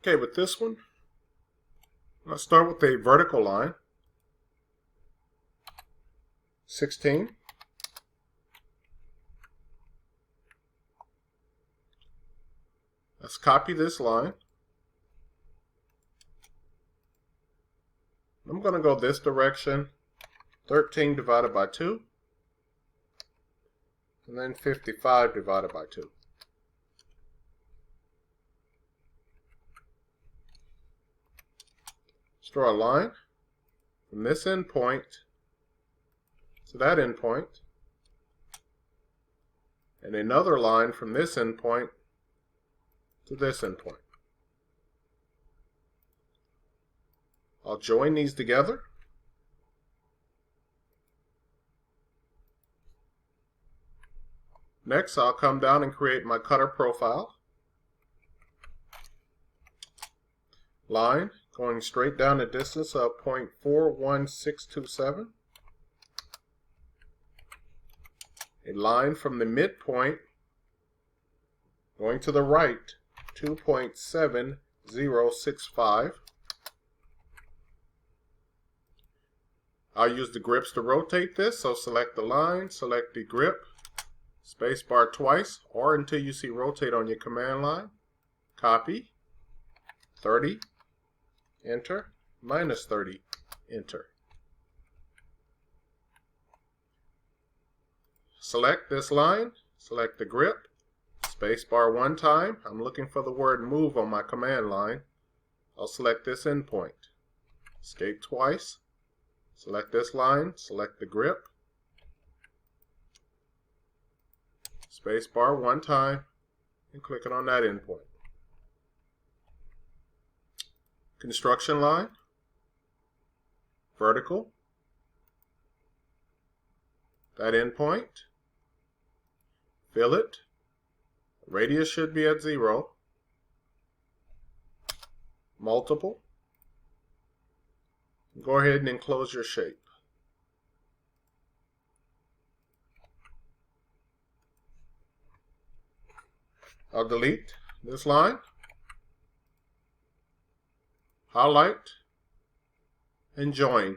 Okay, with this one, let's start with a vertical line, 16. Let's copy this line. I'm going to go this direction, 13 divided by 2, and then 55 divided by 2. Let's draw a line from this end point to that end point, and another line from this end point to this end point. I'll join these together. Next, I'll come down and create my cutter profile. Line going straight down a distance of 0.41627. A line from the midpoint going to the right, 2.7065. I'll use the grips to rotate this, so select the line, select the grip, spacebar twice, or until you see rotate on your command line. Copy, 30, enter, minus 30, enter. Select this line, select the grip, spacebar one time. I'm looking for the word move on my command line. I'll select this endpoint. Escape twice. Select this line, select the grip, spacebar one time, and click it on that endpoint. Construction line, vertical, that endpoint, fill it, radius should be at 0, multiple. Go ahead and enclose your shape. I'll delete this line, highlight, and join.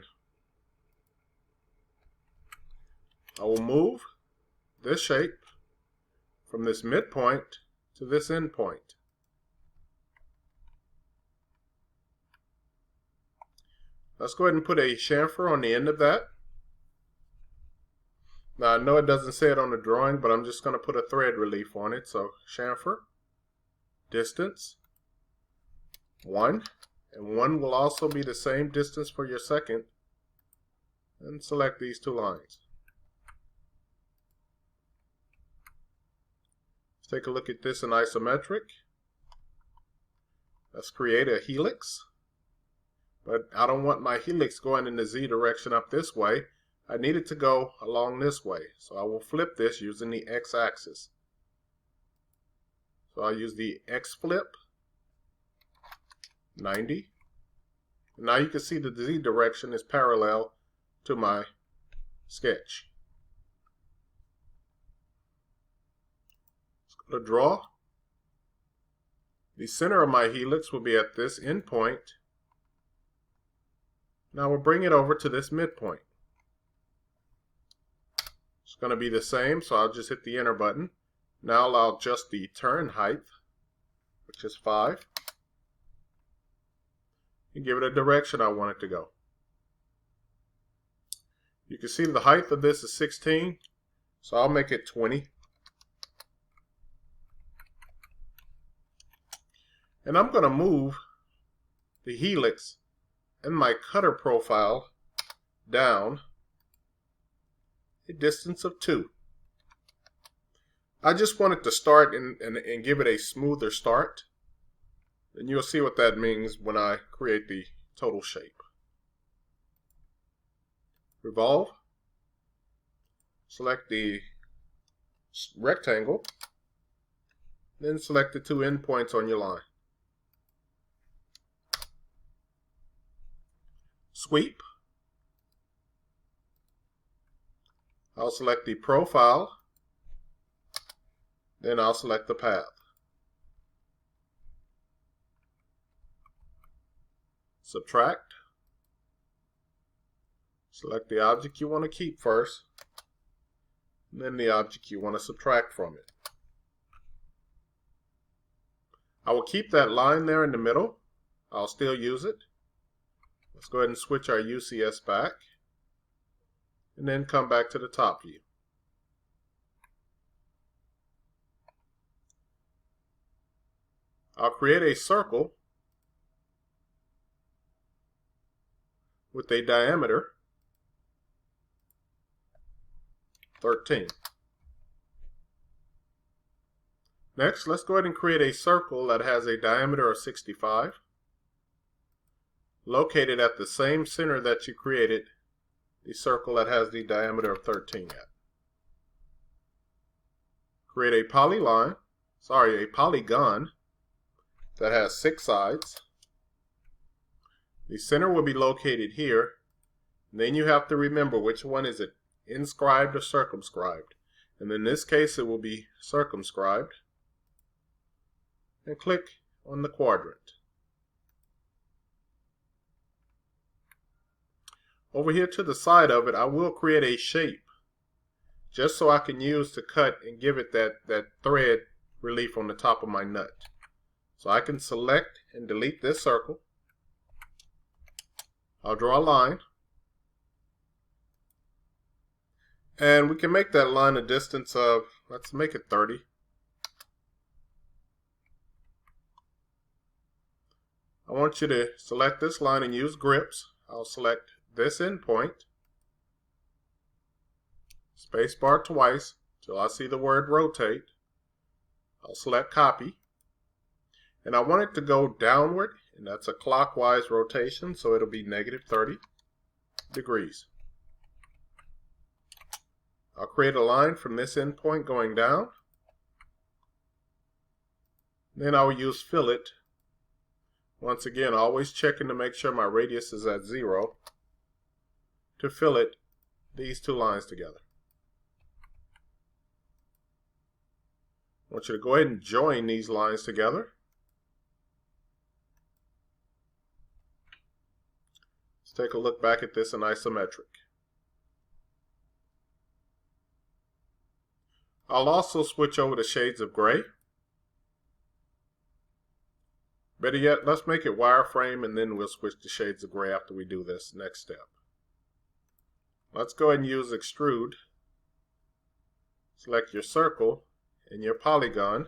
I will move this shape from this midpoint to this endpoint. Let's go ahead and put a chamfer on the end of that. Now I know it doesn't say it on the drawing, but I'm just going to put a thread relief on it. So chamfer, distance, 1, and 1 will also be the same distance for your second. And select these two lines. Let's take a look at this in isometric. Let's create a helix. But I don't want my helix going in the Z direction up this way. I need it to go along this way. So I will flip this using the X axis. So I'll use the X flip, 90. And now you can see that the Z direction is parallel to my sketch. Let's go to draw. The center of my helix will be at this endpoint. Now we'll bring it over to this midpoint. It's going to be the same, so I'll just hit the enter button. Now I'll adjust the turn height, which is 5, and give it a direction I want it to go. You can see the height of this is 16, so I'll make it 20. And I'm going to move the helix and my cutter profile down a distance of 2. I just want it to start and give it a smoother start. And you'll see what that means when I create the total shape. Revolve. Select the rectangle. Then select the two endpoints on your line. Sweep. I'll select the profile, then I'll select the path. subtract. Select the object you want to keep first, and then the object you want to subtract from it. I will keep that line there in the middle. I'll still use it. Let's go ahead and switch our UCS back, and then come back to the top view. I'll create a circle with a diameter 13. Next, let's go ahead and create a circle that has a diameter of 65, located at the same center that you created the circle that has the diameter of 13 at. Create a polygon that has 6 sides. The center will be located here. Then you have to remember which one is it, inscribed or circumscribed. And in this case it will be circumscribed. And click on the quadrant. Over here to the side of it, I will create a shape just so I can use to cut and give it that thread relief on the top of my nut. So I can select and delete this circle. I'll draw a line. And we can make that line a distance of, let's make it 30. I want you to select this line and use grips. I'll select this endpoint, spacebar twice till I see the word rotate. I'll select copy, and I want it to go downward, and that's a clockwise rotation, so it'll be negative 30 degrees. I'll create a line from this endpoint going down. Then I will use fillet. Once again, always checking to make sure my radius is at 0 to fillet these two lines together. I want you to go ahead and join these lines together. Let's take a look back at this in isometric. I'll also switch over to shades of gray. Better yet, let's make it wireframe, and then we'll switch to shades of gray after we do this next step. Let's go ahead and use Extrude. Select your circle and your polygon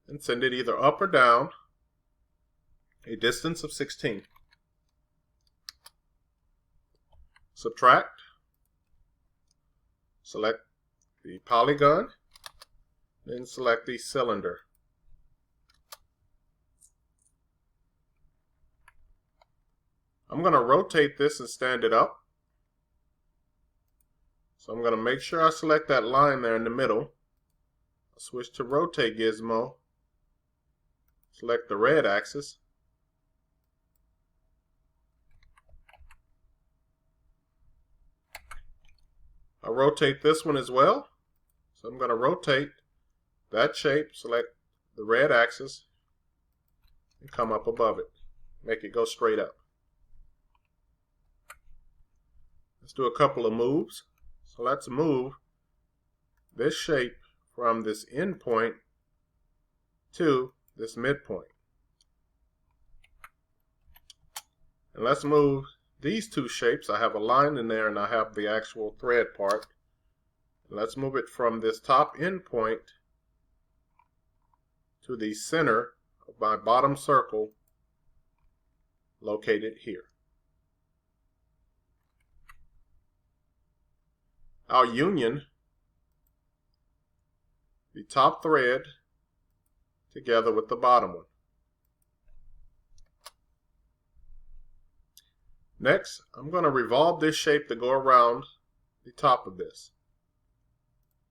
and send it either up or down a distance of 16. Subtract. Select the polygon, then select the cylinder. I'm going to rotate this and stand it up. So I'm going to make sure I select that line there in the middle. I'll switch to rotate gizmo. Select the red axis. I'll rotate this one as well. So I'm going to rotate that shape, select the red axis, and come up above it. Make it go straight up. Let's do a couple of moves. So let's move this shape from this end point to this midpoint. And let's move these two shapes. I have a line in there and I have the actual thread part. Let's move it from this top end point to the center of my bottom circle located here. I'll union the top thread together with the bottom one. Next, I'm going to revolve this shape to go around the top of this.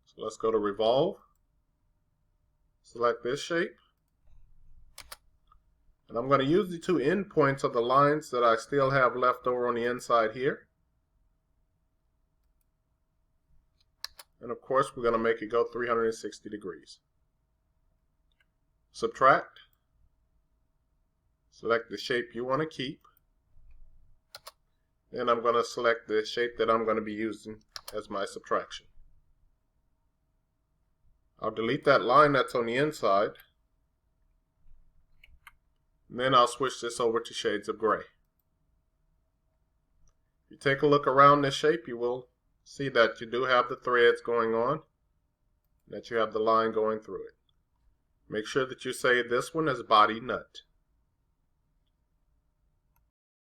So let's go to Revolve, select this shape, and I'm going to use the two end points of the lines that I still have left over on the inside here. And of course, we're going to make it go 360 degrees. Subtract. Select the shape you want to keep. Then I'm going to select the shape that I'm going to be using as my subtraction. I'll delete that line that's on the inside. And then I'll switch this over to shades of gray. If you take a look around this shape, you will see that you do have the threads going on, that you have the line going through it. Make sure that you say this one is body nut.